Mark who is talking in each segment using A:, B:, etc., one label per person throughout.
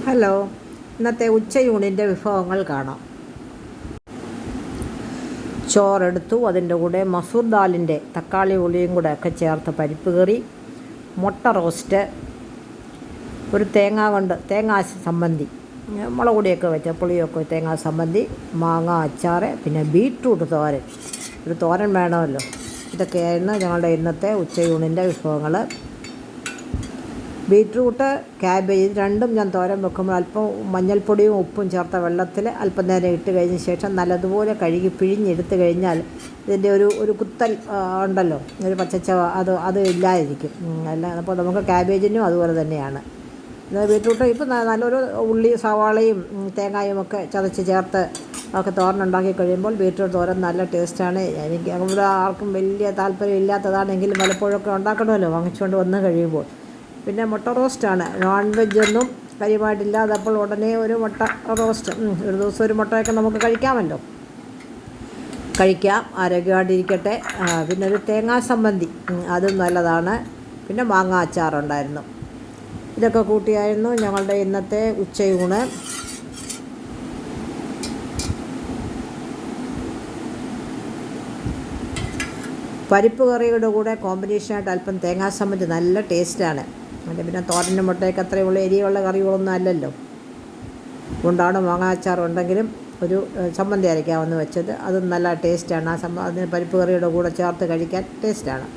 A: Hello, ഇന്നത്തെ ഉച്ചയൂണിൻ്റെ വിഭവങ്ങൾ കാണാം. ചോറെടുത്തു, അതിൻ്റെ കൂടെ മസൂർ ദാലിൻ്റെ തക്കാളി ഉള്ളിയും കൂടെ ഒക്കെ ചേർത്ത് പരിപ്പ് കറി, മുട്ട റോസ്റ്റ്, ഒരു തേങ്ങാ ചമ്മന്തി, മുളക് പൊടിയൊക്കെ വെച്ച പുളിയൊക്കെ തേങ്ങാ ചമ്മന്തി, മാങ്ങ അച്ചാറ്, പിന്നെ ബീട്രൂട്ട് തോരൻ. ഒരു തോരൻ വേണമല്ലോ. ഇതൊക്കെയായിരുന്നു ഞങ്ങളുടെ ഇന്നത്തെ ഉച്ചയൂണിൻ്റെ വിഭവങ്ങൾ. ബീട്രൂട്ട്, ക്യാബേജ് രണ്ടും ഞാൻ തോരൻ വെക്കുമ്പോൾ അല്പം മഞ്ഞൾപ്പൊടിയും ഉപ്പും ചേർത്ത വെള്ളത്തിൽ അല്പം നേരം ഇട്ട് കഴിഞ്ഞ ശേഷം നല്ലതുപോലെ കഴുകി പിഴിഞ്ഞെടുത്ത് കഴിഞ്ഞാൽ ഇതിൻ്റെ ഒരു കുത്തൽ ഉണ്ടല്ലോ, ഒരു പച്ചച്ചവ അത് ഇല്ലാതിരിക്കും. അല്ല, അപ്പോൾ നമുക്ക് ക്യാബേജിനും അതുപോലെ തന്നെയാണ്. ബീട്രൂട്ട് ഇപ്പോൾ നല്ലൊരു ഉള്ളി, സവാളയും തേങ്ങായും ഒക്കെ ചതച്ച് ചേർത്ത് ഒക്കെ തോരനുണ്ടാക്കി കഴിയുമ്പോൾ ബീട്രൂട്ട് തോരൻ നല്ല ടേസ്റ്റാണ്. എനിക്ക് ഇവിടെ ആർക്കും വലിയ താല്പര്യം ഇല്ലാത്തതാണെങ്കിലും പലപ്പോഴൊക്കെ ഉണ്ടാക്കണമല്ലോ വാങ്ങിച്ചുകൊണ്ട് വന്ന് കഴിയുമ്പോൾ. പിന്നെ മുട്ട റോസ്റ്റാണ്. നോൺ വെജൊന്നും കാര്യമായിട്ടില്ലാതെ അപ്പോൾ ഉടനെ ഒരു മുട്ട റോസ്റ്റ്, ഒരു ദിവസം ഒരു മുട്ടയൊക്കെ നമുക്ക് കഴിക്കാം, ആരോഗ്യമായിട്ടിരിക്കട്ടെ. പിന്നെ ഒരു തേങ്ങാ ചമ്മന്തി, അതും നല്ലതാണ്. പിന്നെ മാങ്ങ അച്ചാറുണ്ടായിരുന്നു. ഇതൊക്കെ കൂട്ടിയായിരുന്നു ഞങ്ങളുടെ ഇന്നത്തെ ഉച്ചയൂണ്. പരിപ്പ് കറിയുടെ കൂടെ കോമ്പിനേഷനായിട്ട് അല്പം തേങ്ങാ ചമ്മന്തി നല്ല ടേസ്റ്റാണ്. പിന്നെ തോരൻ്റെ മുട്ടയൊക്കെ അത്രയുള്ള എരിയുള്ള കറികളൊന്നും അല്ലല്ലോ. അതുകൊണ്ടാണ് മാങ്ങ അച്ചാറുണ്ടെങ്കിലും ഒരു ചമ്മന്തി അരയ്ക്കാമെന്ന് വെച്ചത്. അതും നല്ല ടേസ്റ്റാണ്. അതിന് പരിപ്പ് കറിയുടെ കൂടെ ചേർത്ത് കഴിക്കാൻ ടേസ്റ്റാണ്.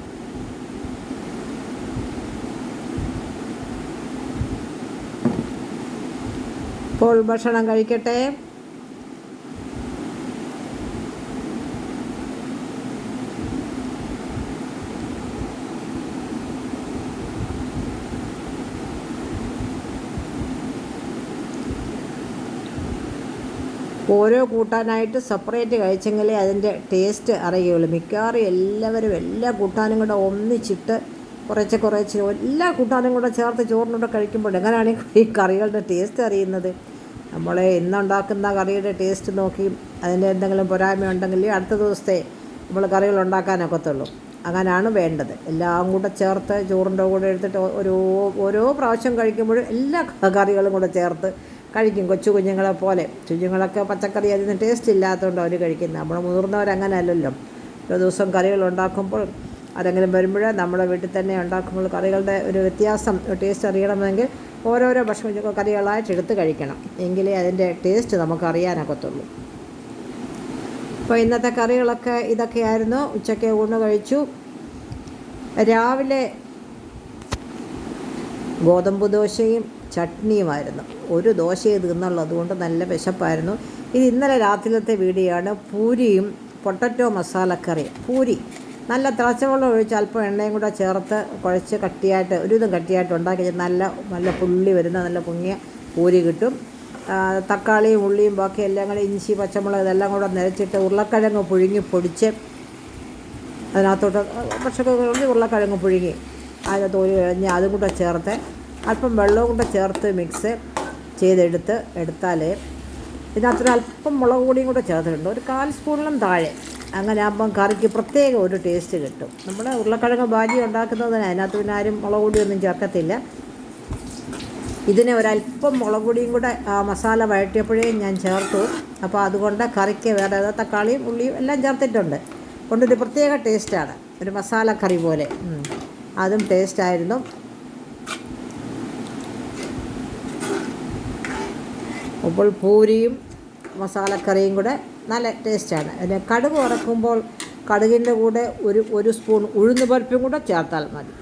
A: ഇപ്പോൾ ഭക്ഷണം കഴിക്കട്ടെ. ഓരോ കൂട്ടാനായിട്ട് സെപ്പറേറ്റ് കഴിച്ചെങ്കിലേ അതിൻ്റെ ടേസ്റ്റ് അറിയുള്ളൂ. മിക്കവാറും എല്ലാവരും എല്ലാ കൂട്ടാനും കൂടെ ഒന്നിച്ചിട്ട് കുറച്ച് എല്ലാ കൂട്ടാനും കൂടെ ചേർത്ത് ചോറിനൂടെ കഴിക്കുമ്പോൾ എങ്ങനെയാണ് ഈ കറികളുടെ ടേസ്റ്റ് അറിയുന്നത്? നമ്മൾ ഇന്നുണ്ടാക്കുന്ന കറിയുടെ ടേസ്റ്റ് നോക്കി അതിൻ്റെ എന്തെങ്കിലും പോരായ്മ ഉണ്ടെങ്കിൽ അടുത്ത ദിവസത്തെ നമ്മൾ കറികൾ ഉണ്ടാക്കാനൊക്കത്തുള്ളൂ. അങ്ങനെയാണ് വേണ്ടത്. എല്ലാം കൂടെ ചേർത്ത് ചോറിൻ്റെ കൂടെ എടുത്തിട്ട് ഓരോ പ്രാവശ്യം കഴിക്കുമ്പോഴും എല്ലാ കറികളും കൂടെ ചേർത്ത് കഴിക്കും. കുഞ്ഞുങ്ങളെ പോലെ. കുഞ്ഞുങ്ങളൊക്കെ പച്ചക്കറി അതിന് ടേസ്റ്റ് ഇല്ലാത്തതുകൊണ്ട് അവർ കഴിക്കുന്നത്. നമ്മൾ മുതിർന്നവരങ്ങനെ അല്ലല്ലോ. ഒരു ദിവസം കറികൾ ഉണ്ടാക്കുമ്പോൾ ആരെങ്കിലും വരുമ്പോൾ നമ്മുടെ വീട്ടിൽ തന്നെ ഉണ്ടാക്കുമ്പോൾ കറികളുടെ ഒരു വ്യത്യാസം, ടേസ്റ്റ് അറിയണമെങ്കിൽ ഓരോരോ ഭക്ഷണ കറികളായിട്ട് എടുത്ത് കഴിക്കണം. എങ്കിലേ അതിൻ്റെ ടേസ്റ്റ് നമുക്ക് അറിയാനൊക്കത്തുള്ളൂ. അപ്പോൾ ഇന്നത്തെ കറികളൊക്കെ ഇതൊക്കെയായിരുന്നു. ഉച്ചയ്ക്ക് ഊണ് കഴിച്ചു. രാവിലെ ഗോതമ്പ് ദോശയും ചട്നിയുമായിരുന്നു. ഒരു ദോശയെ തിന്നുള്ളൂ, അതുകൊണ്ട് നല്ല വിശപ്പായിരുന്നു. ഇത് ഇന്നലെ രാത്രിയിലത്തെ വീഡിയോ ആണ്. പൂരിയും പൊട്ടറ്റോ മസാലക്കറി. പൂരി നല്ല തിളച്ചവെള്ളം ഒഴിച്ച് അല്പം എണ്ണയും കൂടെ ചേർത്ത് കുഴച്ച് കട്ടിയായിട്ട് ഒരുവിധം കട്ടിയായിട്ട് ഉണ്ടാക്കി നല്ല പുള്ളി വരുന്ന നല്ല പൊങ്ങിയ പൂരി കിട്ടും. തക്കാളിയും ഉള്ളിയും ബാക്കി എല്ലാം കൂടെ ഇഞ്ചി, പച്ചമുളക് ഇതെല്ലാം കൂടെ നിരച്ചിട്ട് ഉരുളക്കിഴങ്ങ് പുഴുങ്ങി പൊടിച്ച് അതിനകത്തോട്ട് ഉരുളക്കിഴങ്ങ് പുഴുങ്ങി അതിൻ്റെ തോല് കഴിഞ്ഞ് അതും കൂടെ ചേർത്ത് അല്പം വെള്ളവും കൂടെ ചേർത്ത് മിക്സ് എടുത്താൽ ഇതിനകത്തൊരു അല്പം മുളക് പൊടിയും കൂടെ ചേർത്തിട്ടുണ്ട്, ഒരു 1/4 സ്പൂണിലും താഴെ. അങ്ങനെ ആകുമ്പം കറിക്ക് പ്രത്യേക ഒരു ടേസ്റ്റ് കിട്ടും. നമ്മൾ ഉരുളക്കിഴങ്ങ് ഭാജി ഉണ്ടാക്കുന്നതിന് അതിനകത്ത് പിന്നെ ആരും മുളക് പൊടിയൊന്നും ചേർക്കത്തില്ല. ഇതിന് ഒരല്പം മുളക് പൊടിയും കൂടെ മസാല വഴറ്റിയപ്പോഴേ ഞാൻ ചേർത്തു. അപ്പോൾ അതുകൊണ്ട് കറിക്ക് വേറെ തക്കാളിയും ഉള്ളിയും എല്ലാം ചേർത്തിട്ടുണ്ട്. കൊണ്ടൊരു പ്രത്യേക ടേസ്റ്റാണ്, ഒരു മസാലക്കറി പോലെ. അതും ടേസ്റ്റായിരുന്നു. അപ്പോൾ പൂരിയും മസാലക്കറിയും കൂടെ നല്ല ടേസ്റ്റാണ്. അതിന് കടുക് വറക്കുമ്പോൾ കടുകിൻ്റെ കൂടെ ഒരു സ്പൂൺ ഉഴുന്ന് പരിപ്പും കൂടെ ചേർത്താൽ മതി.